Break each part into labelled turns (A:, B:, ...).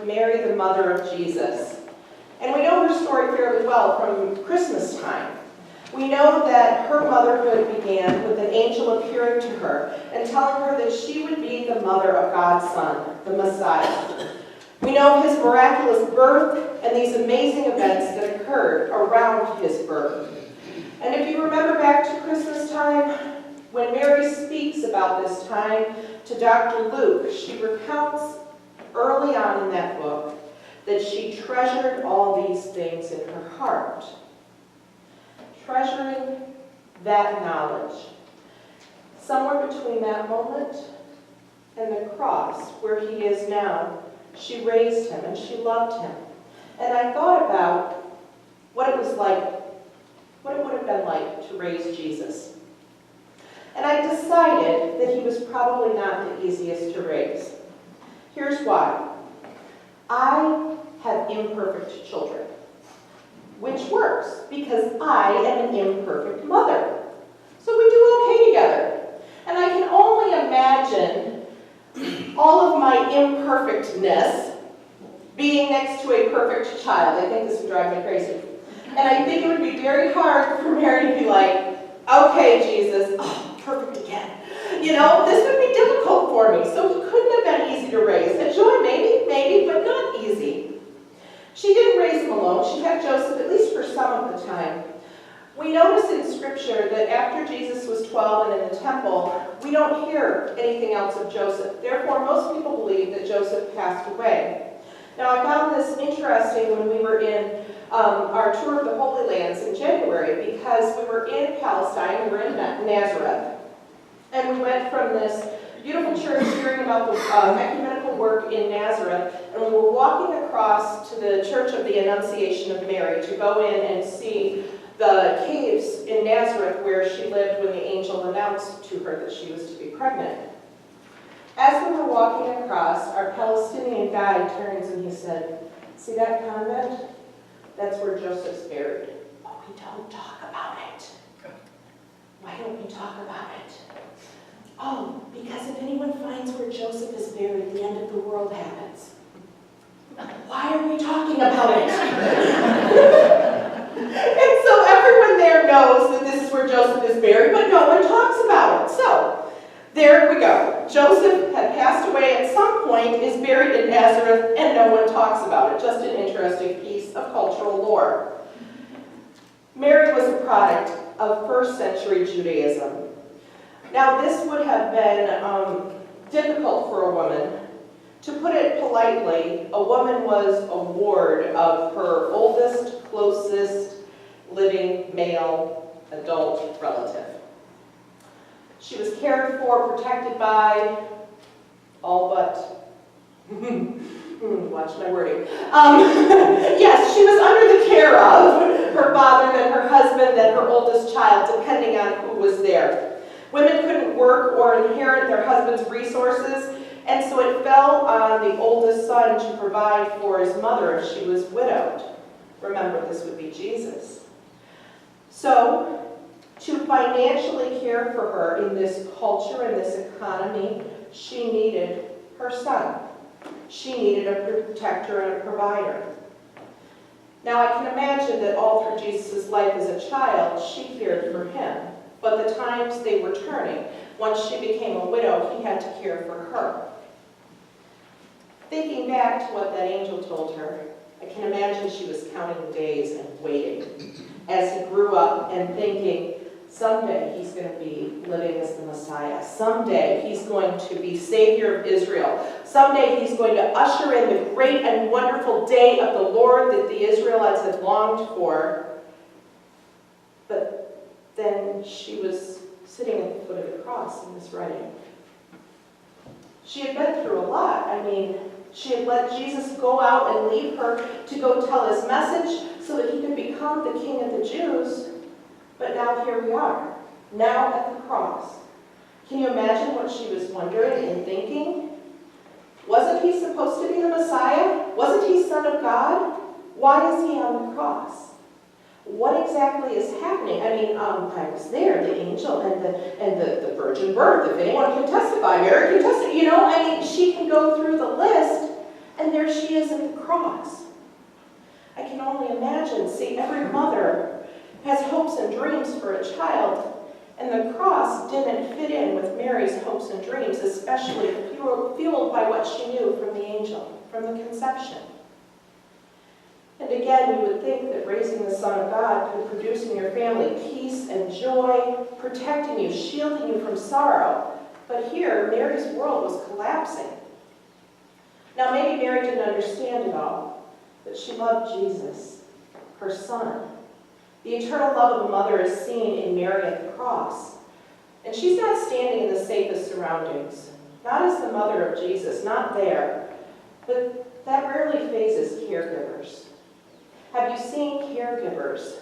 A: with Mary, the mother of Jesus. And we know her story fairly well from Christmas time. We know that her motherhood began with an angel appearing to her and telling her that she would be the mother of God's Son, the Messiah. We know his miraculous birth and these amazing events that occurred around his birth. And if you remember back to Christmas time, when Mary speaks about this time to Dr. Luke, she recounts early on in that book that she treasured all these things in her heart. Treasuring that knowledge. Somewhere between that moment and the cross, where he is now, she raised him and she loved him. And I thought about what it was like, what it would have been like to raise Jesus. And I decided that he was probably not the easiest to raise. Here's why. I have imperfect children, which works because I am an imperfect mother. So we do okay together. And I can only imagine all of my imperfectness being next to a perfect child. I think this would drive me crazy. And I think it would be very hard for Mary to be like, okay, Jesus, oh, perfect again. You know, this would be difficult for me. So he couldn't have been easy to raise. A joy, maybe, but not easy. She didn't raise him alone. She had Joseph, at least for some of the time. We notice in Scripture that after Jesus was 12 and in the temple, we don't hear anything else of Joseph. Therefore, most people believe that Joseph passed away. Now, I found this interesting when we were in our tour of the Holy Lands in January, because we were in Palestine, we were in Nazareth, and we went from this beautiful church hearing about the ecumenical work in Nazareth, and we were walking across to the Church of the Annunciation of Mary to go in and see the caves in Nazareth where she lived when the angel announced to her that she was to be pregnant. As we were walking across, our Palestinian guide turns and he said, "See that convent? That's where Joseph's buried." "But we don't talk about it." "Why don't we talk about it?" "Oh, because if anyone finds where Joseph is buried, the end of the world happens." "Why are we talking about it?" And so everyone there knows that this is where Joseph is buried, but no one talks about it. So there we go. Joseph had passed away at some point, is buried in Nazareth, and no one talks about it. Just an interesting piece of cultural lore. Mary was a product of first century Judaism. Now, this would have been difficult for a woman. To put it politely, a woman was a ward of her oldest, closest living male adult relative. She was cared for, protected by, all but, watch my wording. Yes, she was under the care of her father, then her husband, then her oldest child, depending on who was there. Women couldn't work or inherit their husband's resources, and so it fell on the oldest son to provide for his mother if she was widowed. Remember, this would be Jesus. So, to financially care for her in this culture and this economy, she needed her son. She needed a protector and a provider. Now, I can imagine that all through Jesus' life as a child, she cared for him. But the times they were turning, once she became a widow, he had to care for her. Thinking back to what that angel told her, I can imagine she was counting the days and waiting as he grew up and thinking, someday he's going to be living as the Messiah. Someday he's going to be Savior of Israel. Someday he's going to usher in the great and wonderful day of the Lord that the Israelites had longed for. But then she was sitting at the foot of the cross in this writing. She had been through a lot. I mean, she had let Jesus go out and leave her to go tell his message so that he could become the King of the Jews. But now here we are, now at the cross. Can you imagine what she was wondering and thinking? Wasn't he supposed to be the Messiah? Wasn't he Son of God? Why is he on the cross? What exactly is happening? I mean, I was there, the angel and the virgin birth. If anyone can testify, Mary can testify. You know, I mean, she can go through the list, and there she is at the cross. I can only imagine, see, every mother has hopes and dreams for a child, and the cross didn't fit in with Mary's hopes and dreams, especially fueled by what she knew from the angel, from the conception. And again, you would think that raising the Son of God could produce in your family peace and joy, protecting you, shielding you from sorrow. But here, Mary's world was collapsing. Now, maybe Mary didn't understand it all, but she loved Jesus, her Son. The eternal love of a mother is seen in Mary at the cross. And she's not standing in the safest surroundings, not as the mother of Jesus, not there. But that rarely phases caregivers. Have you seen caregivers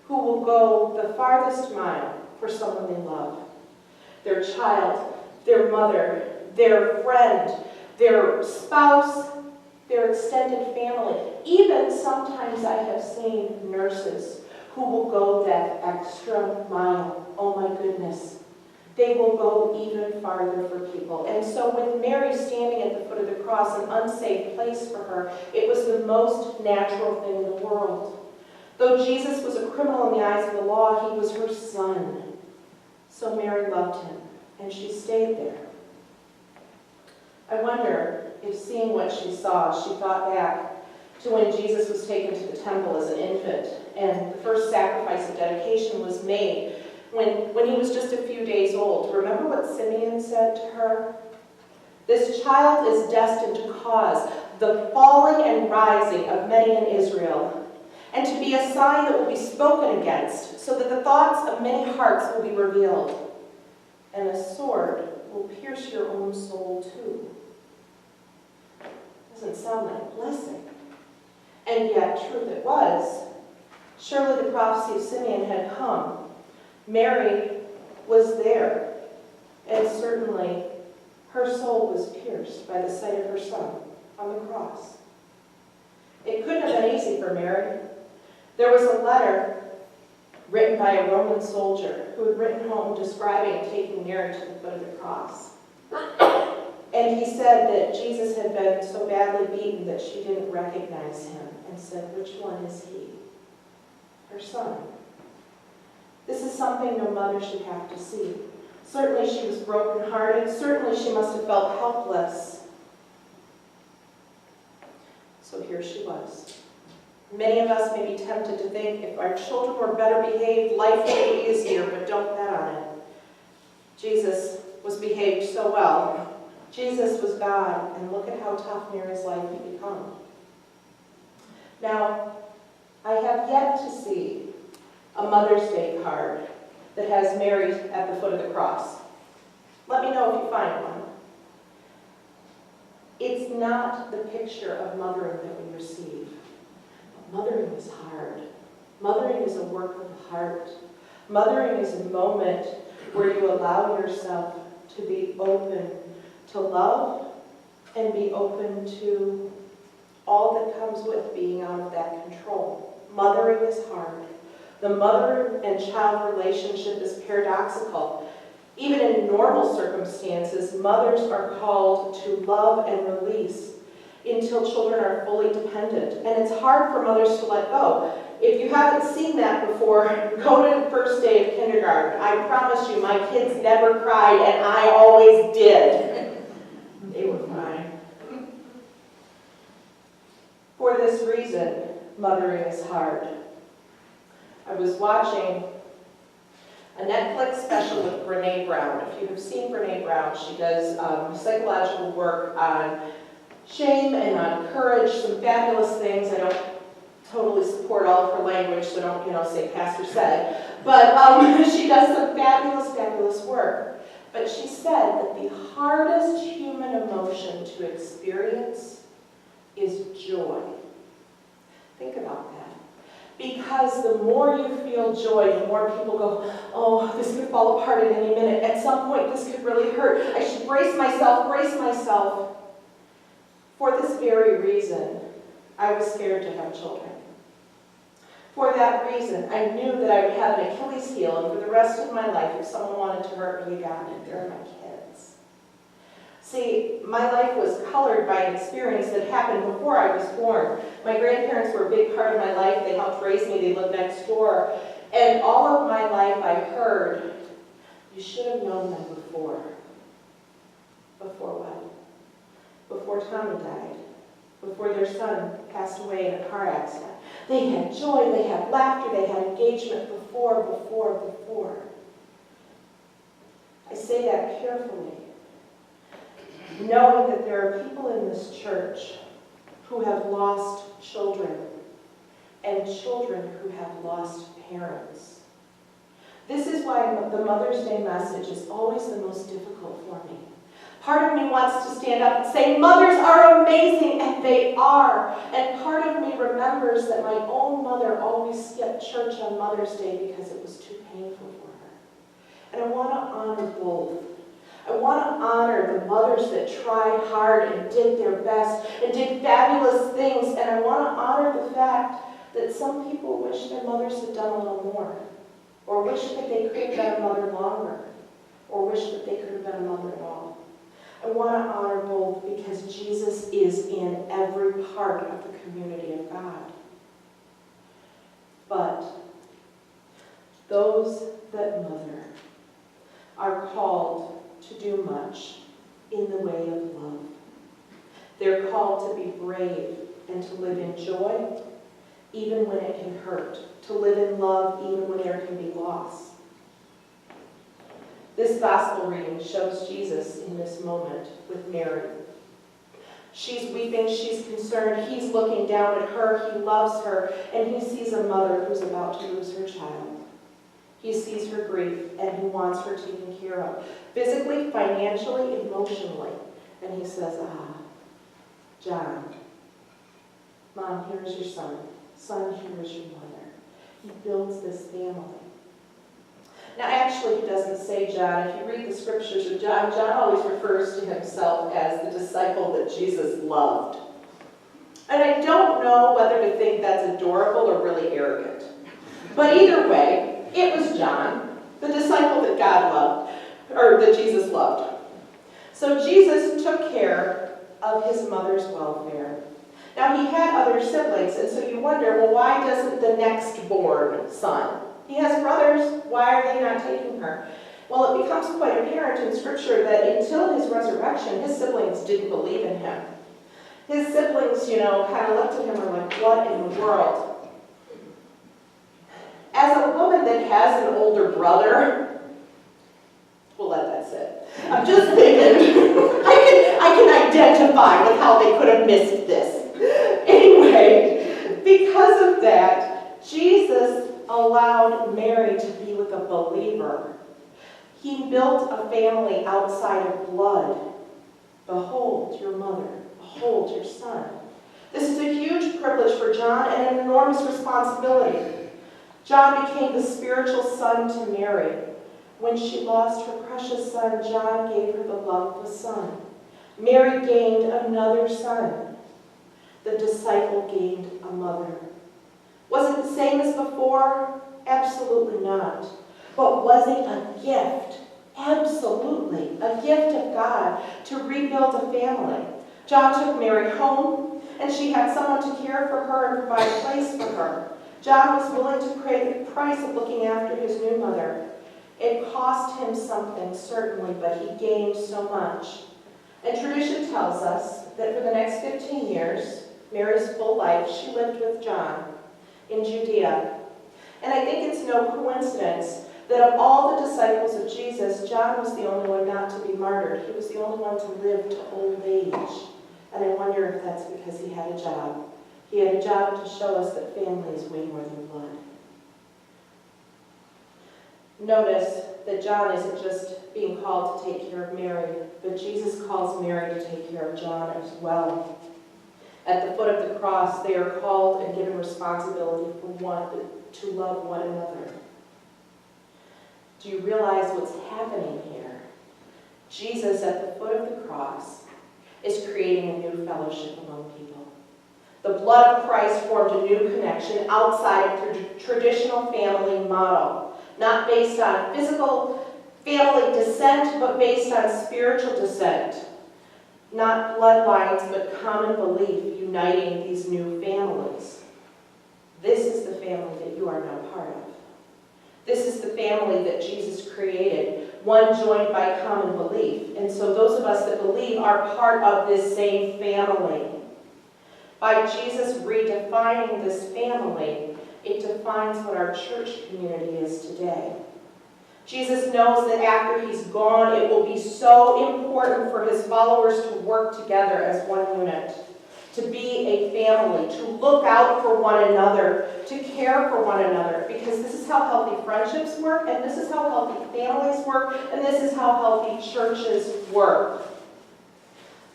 A: who will go the farthest mile for someone they love? Their child, their mother, their friend, their spouse, their extended family. Even sometimes I have seen nurses who will go that extra mile. Oh my goodness. They will go even farther for people. And so with Mary standing at the foot of the cross, an unsafe place for her, it was the most natural thing in the world. Though Jesus was a criminal in the eyes of the law, he was her son. So Mary loved him, and she stayed there. I wonder if, seeing what she saw, she thought back to when Jesus was taken to the temple as an infant, and the first sacrifice of dedication was made when he was just a few days old. Remember what Simeon said to her? This child is destined to cause the falling and rising of many in Israel, and to be a sign that will be spoken against, so that the thoughts of many hearts will be revealed. And a sword will pierce your own soul too. Doesn't sound like a blessing. And yet, truth it was. Surely the prophecy of Simeon had come. Mary was there, and certainly her soul was pierced by the sight of her son on the cross. It couldn't have been easy for Mary. There was a letter written by a Roman soldier who had written home describing taking Mary to the foot of the cross. And he said that Jesus had been so badly beaten that she didn't recognize him, and said, "Which one is he?" Her son. This is something no mother should have to see. Certainly she was brokenhearted. Certainly she must have felt helpless. So here she was. Many of us may be tempted to think if our children were better behaved, life would be easier, but don't bet on it. Jesus was behaved so well. Jesus was God, and look at how tough Mary's life had become. Now, I have yet to see a Mother's Day card that has Mary at the foot of the cross. Let me know if you find one. It's not the picture of mothering that we receive. But mothering is hard. Mothering is a work of the heart. Mothering is a moment where you allow yourself to be open to love and be open to all that comes with being out of that control. Mothering is hard. The mother and child relationship is paradoxical. Even in normal circumstances, mothers are called to love and release until children are fully dependent. And it's hard for mothers to let go. If you haven't seen that before, go to the first day of kindergarten. I promise you, my kids never cried, and I always did. They were fine. For this reason, mothering is hard. I was watching a Netflix special with Brené Brown. If you have seen Brené Brown, she does psychological work on shame and on courage, some fabulous things. I don't totally support all of her language, so don't, say Pastor said. But she does some fabulous, fabulous work. But she said that the hardest human emotion to experience is joy. Think about that. Because the more you feel joy, the more people go, oh, this could fall apart at any minute. At some point, this could really hurt. I should brace myself, brace myself. For this very reason, I was scared to have children. For that reason, I knew that I would have an Achilles heel, and for the rest of my life, if someone wanted to hurt me, you got it. They're my kids. See, my life was colored by an experience that happened before I was born. My grandparents were a big part of my life. They helped raise me. They lived next door. And all of my life I heard, you should have known them before. Before what? Before Tommy died. Before their son passed away in a car accident. They had joy, they had laughter, they had engagement before. I say that carefully, knowing that there are people in this church who have lost children and children who have lost parents. This is why the Mother's Day message is always the most difficult for me. Part of me wants to stand up and say, mothers are amazing, and they are. And part of me remembers that my own mother always skipped church on Mother's Day because it was too painful for her. And I want to honor both. I want to honor the mothers that tried hard and did their best and did fabulous things. And I want to honor the fact that some people wish their mothers had done a little more, or wish that they could have been a mother longer, or wish that they could have been a mother at all. I want to honor both because Jesus is in every part of the community of God. But those that mother are called to do much in the way of love. They're called to be brave and to live in joy, even when it can hurt, to live in love even when there can be loss. This gospel reading shows Jesus in this moment with Mary. She's weeping, she's concerned, he's looking down at her, he loves her, and he sees a mother who's about to lose her child. He sees her grief, and he wants her taken care of, physically, financially, emotionally. And he says, John, Mom, here's your son. Son, here's your mother. He builds this family. Now, actually, he doesn't say John. If you read the scriptures of John, John always refers to himself as the disciple that Jesus loved. And I don't know whether to think that's adorable or really arrogant. But either way, it was John, the disciple that God loved, or that Jesus loved. So Jesus took care of his mother's welfare. Now, he had other siblings, and so you wonder, well, why doesn't the next born son? He has brothers, why are they not taking her? Well, it becomes quite apparent in Scripture that until his resurrection, his siblings didn't believe in him. His siblings, kind of looked at him and were like, what in the world? As a woman that has an older brother, we'll let that sit. I'm just thinking, I can identify with how they could have missed this. Anyway, because of that, Jesus allowed Mary to be with a believer. He built a family outside of blood. Behold your mother. Behold your son. This is a huge privilege for John and an enormous responsibility. John became the spiritual son to Mary. When she lost her precious son, John gave her the love of a son. Mary gained another son. The disciple gained a mother. Was it the same as before? Absolutely not. But was it a gift? Absolutely. A gift of God to rebuild a family. John took Mary home, and she had someone to care for her and provide a place for her. John was willing to pay the price of looking after his new mother. It cost him something, certainly, but he gained so much. And tradition tells us that for the next 15 years, Mary's full life, she lived with John in Judea. And I think it's no coincidence that of all the disciples of Jesus, John was the only one not to be martyred. He was the only one to live to old age. And I wonder if that's because he had a job. He had a job to show us that family is way more than blood. Notice that John isn't just being called to take care of Mary, but Jesus calls Mary to take care of John as well. At the foot of the cross, they are called and given responsibility to love one another. Do you realize what's happening here? Jesus, at the foot of the cross, is creating a new fellowship among people. The blood of Christ formed a new connection outside of the traditional family model, not based on physical family descent, but based on spiritual descent. Not bloodlines, but common belief uniting these new families. This is the family that you are now part of. This is the family that Jesus created, one joined by common belief. And so those of us that believe are part of this same family. By Jesus redefining this family, it defines what our church community is today. Jesus knows that after he's gone, it will be so important for his followers to work together as one unit, to be a family, to look out for one another, to care for one another, because this is how healthy friendships work, and this is how healthy families work, and this is how healthy churches work.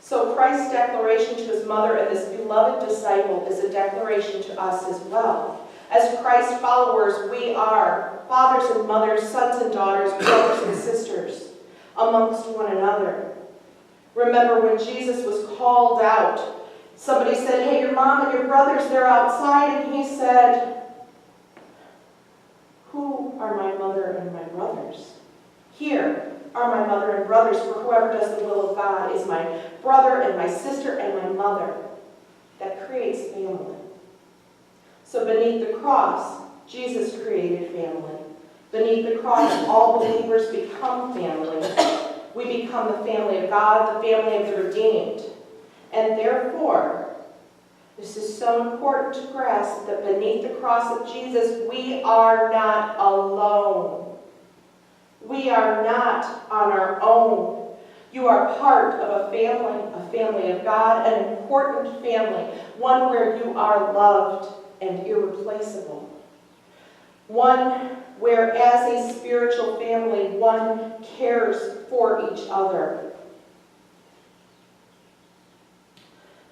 A: So Christ's declaration to his mother and this beloved disciple is a declaration to us as well. As Christ followers, we are fathers and mothers, sons and daughters, brothers and sisters amongst one another. Remember when Jesus was called out, somebody said, "Hey, your mom and your brothers, they're outside," and he said, "Who are my mother and my brothers? Here are my mother and brothers, for whoever does the will of God is my brother and my sister and my mother." That creates family. So beneath the cross, Jesus created family. Beneath the cross, all believers become family. We become the family of God, the family of the redeemed. And therefore, this is so important to grasp that beneath the cross of Jesus, we are not alone. We are not on our own. You are part of a family of God, an important family, one where you are loved and irreplaceable. One where, as a spiritual family, one cares for each other.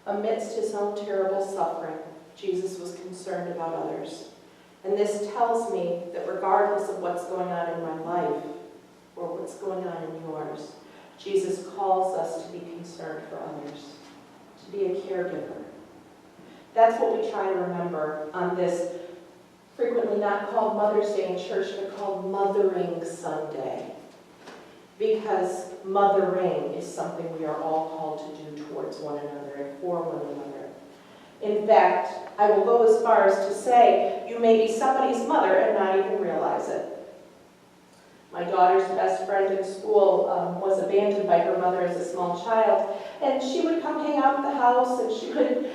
A: Amidst his own terrible suffering, Jesus was concerned about others. And this tells me that regardless of what's going on in my life or what's going on in yours, Jesus calls us to be concerned for others, to be a caregiver. That's what we try to remember on this frequently not called Mother's Day in church, but called Mothering Sunday. Because mothering is something we are all called to do towards one another and for one another. In fact, I will go as far as to say you may be somebody's mother and not even realize it. My daughter's best friend in school was abandoned by her mother as a small child, and she would come hang out at the house, and she would,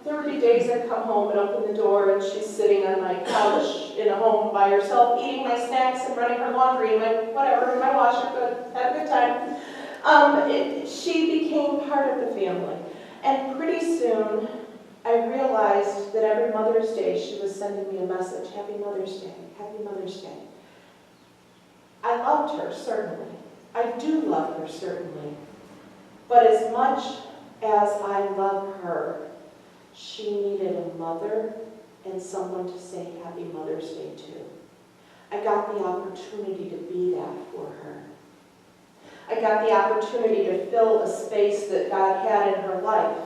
A: there would be days I'd come home and open the door, and she's sitting on my couch in a home by herself, eating my snacks and running her laundry and my whatever, in my washer, but had a good time. She became part of the family, and pretty soon I realized that every Mother's Day she was sending me a message, "Happy Mother's Day, Happy Mother's Day." I loved her, certainly. I do love her, certainly. But as much as I love her, she needed a mother and someone to say Happy Mother's Day to. I got the opportunity to be that for her. I got the opportunity to fill a space that God had in her life.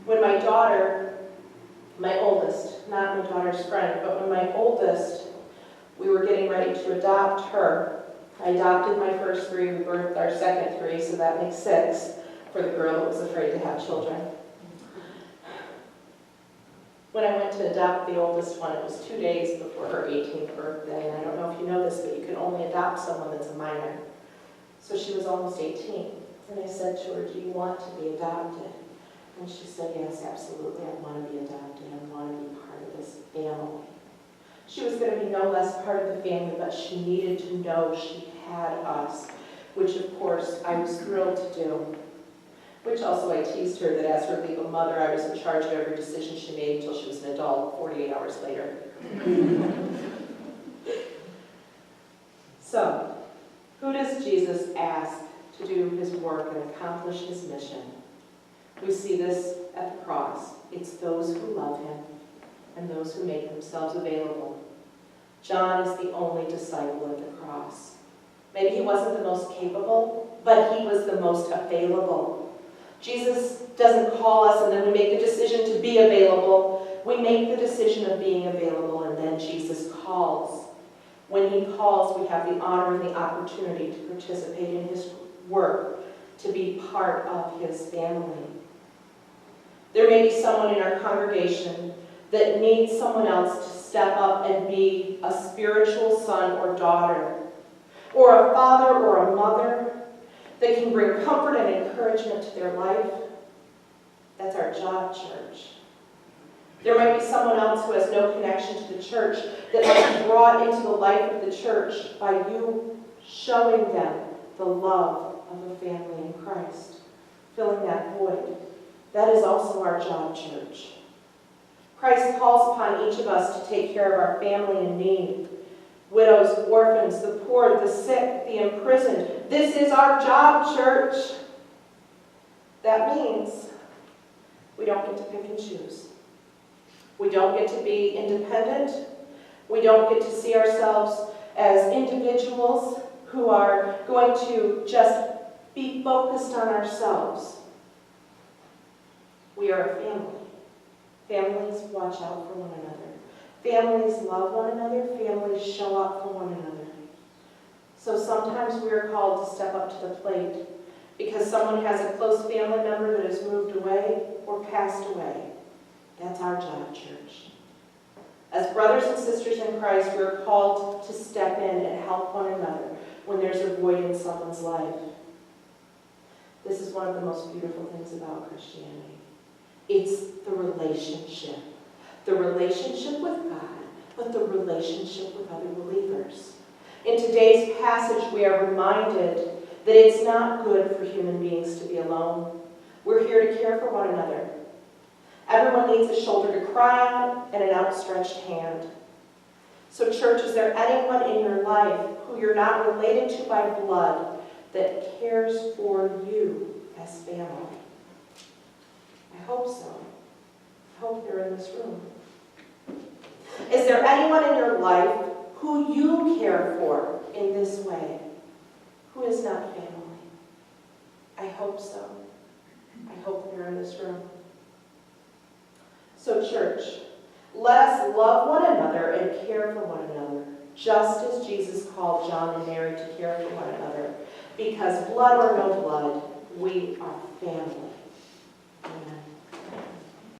A: When my daughter, my oldest, not my daughter's friend, but when my oldest, we were getting ready to adopt her. I adopted my first three, we birthed our second three, so that makes 6 for the girl that was afraid to have children. When I went to adopt the oldest one, it was 2 days before her 18th birthday, and I don't know if you know this, but you can only adopt someone that's a minor. So she was almost 18, and I said to her, "Do you want to be adopted?" And she said, "Yes, absolutely, I want to be adopted, I want to be part of this family." She was going to be no less part of the family, but she needed to know she had us, which of course I was thrilled to do. Which also I teased her that as her legal mother, I was in charge of every decision she made until she was an adult, 48 hours later. So, who does Jesus ask to do his work and accomplish his mission? We see this at the cross. It's those who love him and those who make themselves available. John is the only disciple at the cross. Maybe he wasn't the most capable, but he was the most available. Jesus doesn't call us and then we make the decision to be available. We make the decision of being available and then Jesus calls. When he calls, we have the honor and the opportunity to participate in his work, to be part of his family. There may be someone in our congregation that needs someone else to step up and be a spiritual son or daughter, or a father or a mother that can bring comfort and encouragement to their life. That's our job, church. There might be someone else who has no connection to the church that might be brought into the life of the church by you showing them the love of a family in Christ, filling that void. That is also our job, church. Christ calls upon each of us to take care of our family in need. Widows, orphans, the poor, the sick, the imprisoned. This is our job, church. That means we don't get to pick and choose. We don't get to be independent. We don't get to see ourselves as individuals who are going to just be focused on ourselves. We are a family. Families watch out for one another. Families love one another. Families show up for one another. So sometimes we are called to step up to the plate because someone has a close family member that has moved away or passed away. That's our job, church. As brothers and sisters in Christ, we are called to step in and help one another when there's a void in someone's life. This is one of the most beautiful things about Christianity. It's the relationship. The relationship with God, but the relationship with other believers. In today's passage, we are reminded that it's not good for human beings to be alone. We're here to care for one another. Everyone needs a shoulder to cry on and an outstretched hand. So, church, is there anyone in your life who you're not related to by blood that cares for you as family? I hope so. I hope they're in this room. Is there anyone in your life who you care for in this way who is not family? I hope so. I hope they're in this room. So, church, let us love one another and care for one another, just as Jesus called John and Mary to care for one another. Because blood or no blood, we are family. Amen.